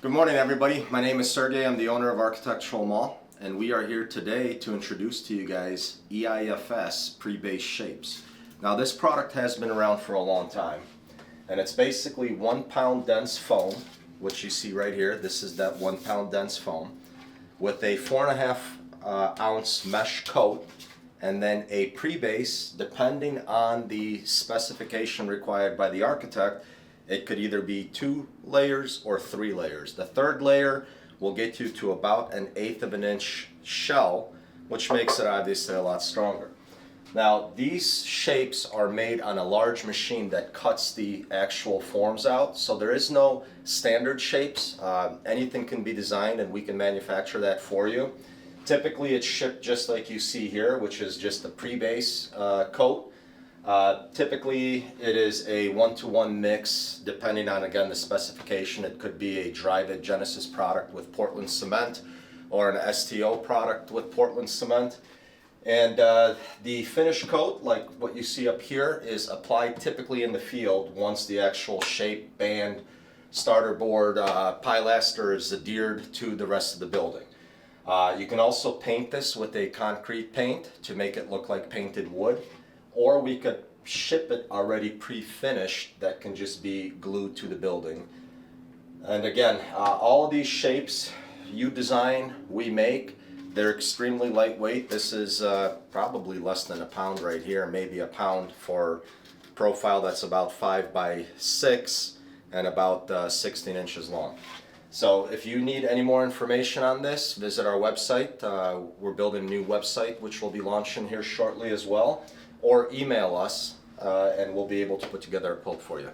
Good morning, everybody. My name is Sergey. I'm the owner of Architectural Mall, and we are here today to introduce to you guys EIFS Pre-based Shapes. Now, this product has been around for a long time, and it's basically 1 pound dense foam, which you see right here. This is that 1 pound dense foam with a 4.5 ounce mesh coat, and then a pre-base. Depending on the specification required by the architect, it could either be 2 layers or 3 layers. The third layer will get you to about 1/8 of an inch shell, which makes it obviously a lot stronger. Now, these shapes are made on a large machine that cuts the actual forms out, so there is no standard shapes. Anything can be designed and we can manufacture that for you. Typically it's shipped just like you see here, which is just a pre-base coat. Typically it is a 1-to-1 mix, depending on, again, the specification. It could be a dry-bed Genesis product with Portland cement or an STO product with Portland cement. And the finish coat, like what you see up here, is applied typically in the field once the actual shape, band, starter board, pilaster is adhered to the rest of the building. You can also paint this with a concrete paint to make it look like painted wood, or we could ship it already pre-finished that can just be glued to the building. And again, all of these shapes you design, we make. They're extremely lightweight. This is probably less than a pound right here, maybe a pound for profile that's about 5 by 6 and about 16 inches long. So if you need any more information on this, visit our website. We're building a new website which we'll be launching here shortly as well, or email us and we'll be able to put together a quote for you.